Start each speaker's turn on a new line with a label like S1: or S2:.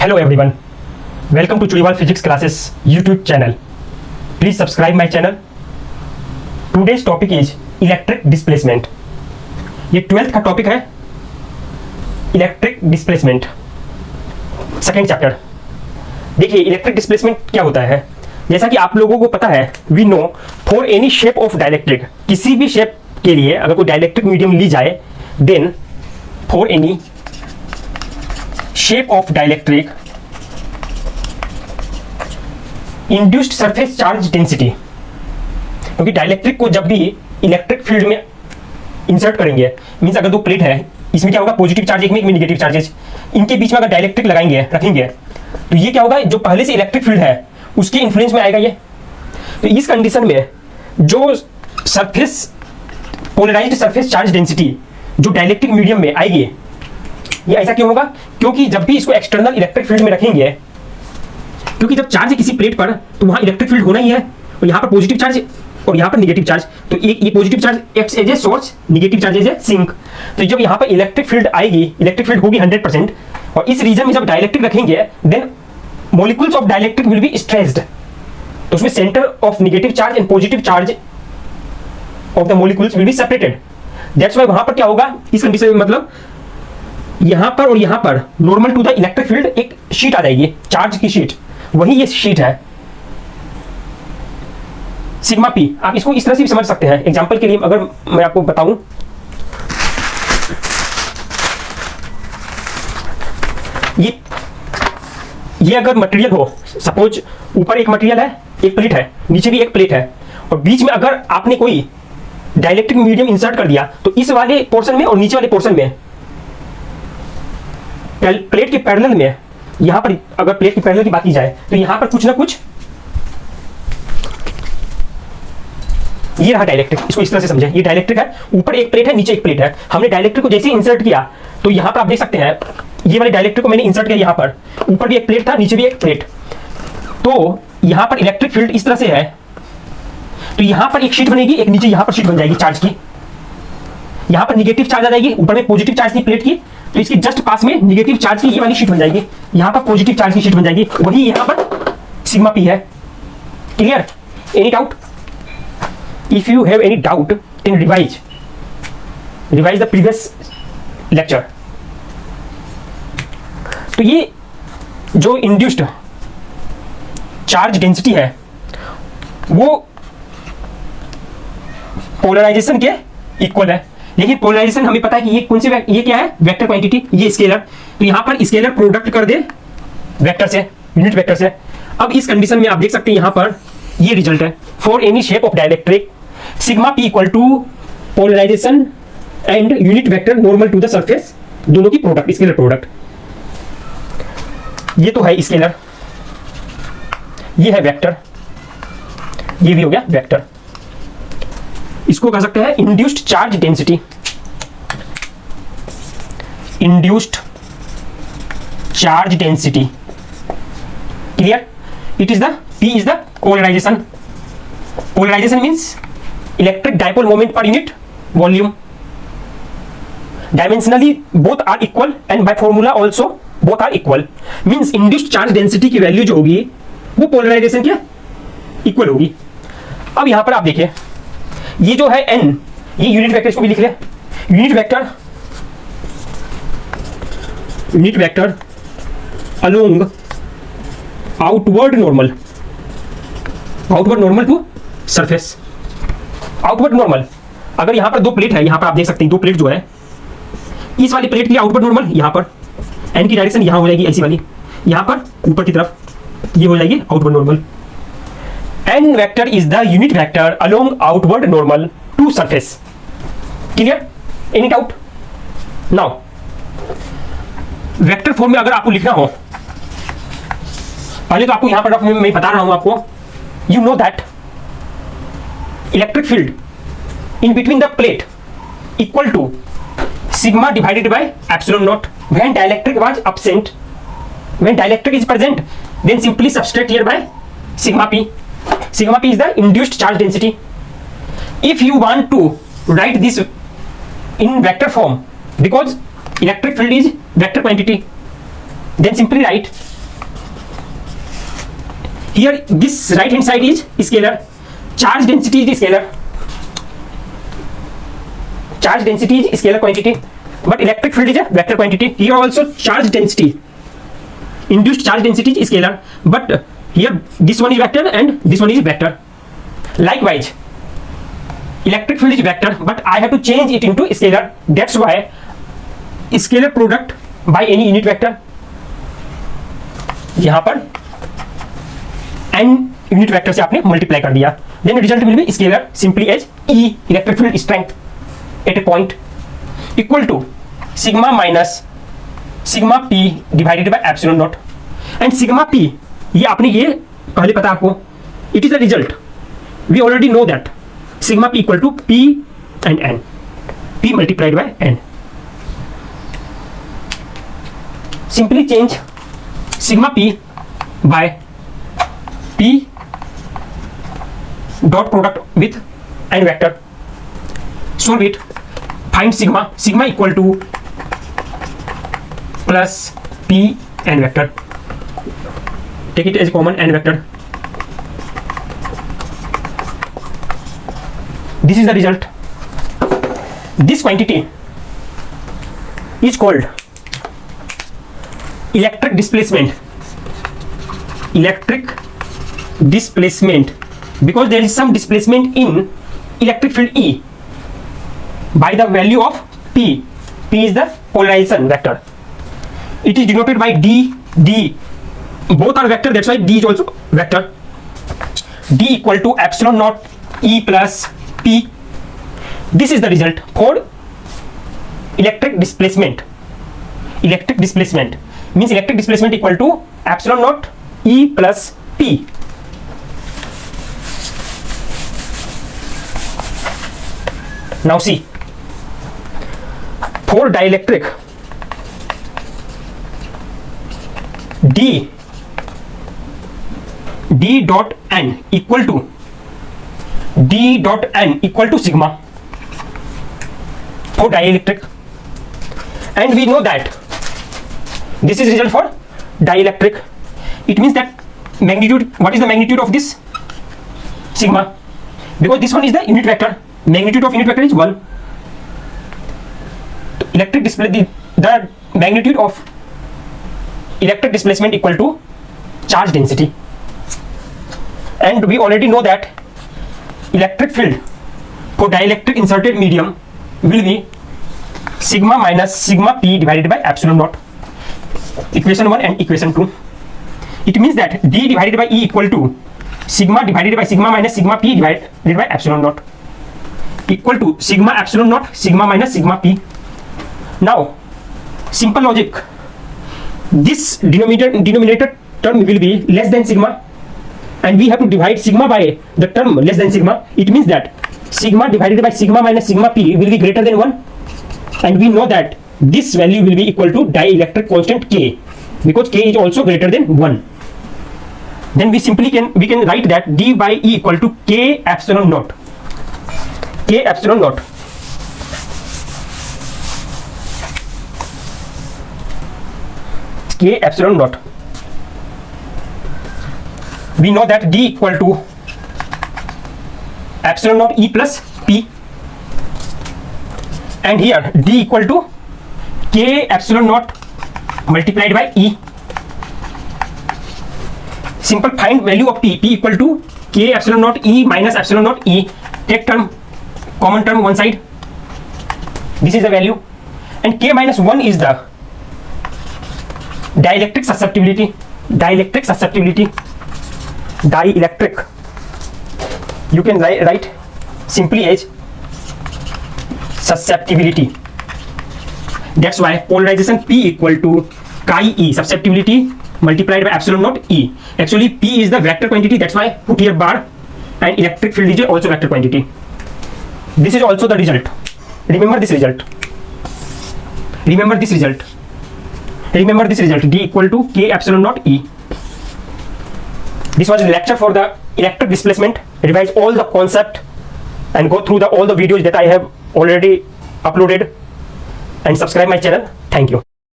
S1: Hello everyone, welcome to Churiwal Physics Classes YouTube channel. Please subscribe my channel. Today's topic is electric displacement. ये 12th का topic है electric displacement, second chapter. देखिए electric displacement क्या होता है. जैसा कि आप लोगों को पता है, we know for any shape of dielectric, किसी भी शेप के लिए अगर कोई डाइलेक्ट्रिक मीडियम ली जाए, then for any shape of dielectric induced surface charge density, क्योंकि डाइलेक्ट्रिक को जब भी इलेक्ट्रिक फील्ड में इंसर्ट करेंगे, मींस अगर दो प्लेट है, इसमें क्या होगा, पॉजिटिव चार्ज एक में नेगेटिव चार्जेस, इनके बीच में अगर डाइलेक्ट्रिक लगाएंगे रखेंगे तो ये क्या होगा, जो पहले से इलेक्ट्रिक फील्ड है उसके इन्फ्लुएंस में आएगा ये. तो इस कंडीशन में जो surface polarised surface charge density जो डाइलेक्ट्रिक मीडियम में आएगी, ये ऐसा क्यों होगा, क्योंकि जब भी इसको एक्सटर्नल इलेक्ट्रिक फील्ड में रखेंगे, क्योंकि जब चार्ज है किसी प्लेट पर तो वहां इलेक्ट्रिक फील्ड होना ही है, और यहाँ पर पॉजिटिव चार्ज और यहाँ पर नेगेटिव चार्ज, तो ये positive charge acts as a source, negative charge as a sink. तो जब यहाँ पर इलेक्ट्रिक फील्ड आएगी, इलेक्ट्रिक फील्ड होगी 100%, और इस रीजन में जब डाइलेक्ट्रिक रखेंगे, then molecules of dielectric will be stressed. तो उसमें centre of negative charge and positive charge of the molecules will be separated. That's why वहां पर क्या होगा, इस कंडीशन में मतलब यहां पर और यहां पर normal to the electric field एक शीट आ जाएगी, चार्ज की शीट, वही ये शीट है सिग्मा पी. आप इसको इस तरह से भी समझ सकते हैं. एग्जांपल के लिए अगर मैं आपको बताऊं, ये अगर मटेरियल हो, सपोज ऊपर एक मटेरियल है, एक प्लेट है, नीचे भी एक प्लेट है, और बीच में अगर आपने कोई डाइलेक्ट्रिक मीडियम इंसर्ट कर दिया, तो इस वाले पोर्शन में और नीचे वाले पोर्शन में प्लेट के पैरेलल में, यहां पर अगर प्लेट के पैरेलल की बात की जाए तो यहां पर कुछ ना कुछ, ये रहा डाइलेक्ट्रिक, इसको इस तरह से समझे, ये डाइलेक्ट्रिक है, ऊपर एक प्लेट है, नीचे एक प्लेट है. हमने डाइलेक्ट्रिक को जैसे इंसर्ट किया तो यहां पर आप देख सकते हैं, ये वाले डाइलेक्ट्रिक को मैंने इंसर्ट किया, यहां पर ऊपर भी एक प्लेट था, नीचे भी एक प्लेट. तो यहां पर इलेक्ट्रिक फील्ड इस तरह से है, तो यहां पर एक शीट बनेगी, एक नीचे यहां पर शीट बन जाएगी चार्ज की. यहां पर नेगेटिव चार्ज आ जाएगी, ऊपर में पॉजिटिव चार्ज की प्लेट की, तो इसके जस्ट पास में नेगेटिव चार्ज की ये वाली शीट बन जाएगी, यहां पर पॉजिटिव चार्ज की शीट बन जाएगी, वही यहां पर सिग्मा पी है. Clear? Any doubt? If you have any doubt then revise the previous lecture. तो ये जो इंड्यूस्ड चार्ज डेंसिटी है वो पोलराइजेशन के इक्वल है, लेकिन पोलराइजेशन हमें पता है कि ये कौन सी, ये क्या है, वेक्टर क्वांटिटी, ये स्केलर. तो यहां पर स्केलर प्रोडक्ट कर दे वेक्टर से, यूनिट वेक्टर से. अब इस कंडीशन में आप देख सकते हैं यहां पर ये रिजल्ट है, for any shape of dielectric sigma p equal to polarisation and unit vector normal to the surface, दोनों की प्रोडक्ट, स्केलर प्रोडक्ट. ये तो है स्केलर, ये है वेक्टर, ये भी हो गया वेक्टर. इसको कह सकते हैं induced charge density, induced charge density. Clear? It is the P is the polarisation. Polarisation means electric dipole moment per unit volume. Dimensionally both are equal and by formula also both are equal. Means induced charge density की value जो होगी वो polarisation के equal होगी. अब यहां पर आप देखिए, ये जो है n, ये यूनिट वेक्टर, इसको भी लिख ले, unit vector along outward normal to surface. Outward normal, अगर यहां पर दो प्लेट है, यहां पर आप देख सकते हैं दो प्लेट जो है, इस वाली प्लेट के लिए आउटवर्ड नॉर्मल, यहां पर n की डायरेक्शन यहां हो जाएगी ऐसी वाली, यहां पर ऊपर की तरफ ये हो जाएगी outward normal. n vector is the unit vector along outward normal to surface. Clear? Any doubt? Now, vector form में अगर आपको लिखना हो, पहले तो आपको यहां पर मैं बता रहा हूं आपको, you know that electric field in between the plate equal to sigma divided by epsilon naught. When dielectric was absent, when dielectric is present, then simply subtract here by sigma p. Sigma p is the induced charge density. If you want to write this in vector form, because electric field is vector quantity, then simply write here this right hand side is scalar, charge density is scalar, charge density is scalar quantity, but electric field is a vector quantity. Here also charge density, induced charge density is scalar, but here this one is vector and this one is vector. Likewise, electric field is vector, but I have to change it into scalar. That's why scalar product by any unit vector, यहाँ पर n unit vector से आपने multiply कर दिया, then result will be scalar simply as E electric field strength at a point equal to sigma minus sigma p divided by epsilon naught. And sigma p ये आपने ये पहले पता आपको, it is the result, we already know that sigma p equal to p and n, p multiplied by n. Simply change sigma p by p dot product with n vector. Solve it. Find sigma. Sigma equal to plus p n vector. Take it as a common n vector. This is the result. This quantity is called electric displacement. Electric displacement, because there is some displacement in electric field E by the value of P. P is the polarization vector. It is denoted by D. D, both are vector, that's why D is also vector. D equal to epsilon naught E plus P. This is the result for electric displacement. Electric displacement means electric displacement equal to epsilon naught E plus P. Now see, for dielectric, D dot n equal to D dot n equal to sigma for dielectric, and we know that this is result for dielectric. It means that magnitude, what is the magnitude of this sigma? Because this one is the unit vector, magnitude of unit vector is 1. Electric displacement, the magnitude of electric displacement equal to charge density, and we already know that electric field for dielectric inserted medium will be sigma minus sigma p divided by epsilon naught. Equation 1 and equation 2. It means that D divided by E equal to sigma divided by sigma minus sigma p divided by epsilon naught equal to sigma epsilon naught sigma minus sigma p. Now simple logic, this denominator term will be less than sigma, and we have to divide sigma by the term less than sigma. It means that sigma divided by sigma minus sigma p will be greater than 1, and we know that this value will be equal to dielectric constant K, because K is also greater than 1. Then we can write that D by E equal to K epsilon naught. K epsilon naught. K epsilon naught. We know that D equal to epsilon naught E plus P, and here D equal to K epsilon naught multiplied by E. Simple find value of P. P equal to K epsilon naught E minus epsilon naught E. Take term, common term one side. This is the value, and K minus 1 is the dielectric susceptibility. Dielectric susceptibility. Dielectric. You can write simply as susceptibility. That's why polarization P equal to chi E, susceptibility multiplied by epsilon naught E. Actually P is the vector quantity, that's why put here bar, and electric field is also vector quantity. This is also the result. Remember this result. Remember this result. Remember this result. D equal to K epsilon naught E. This was a lecture for the electric displacement. Revise all the concept and go through all the videos that I have already uploaded, and subscribe my channel. Thank you.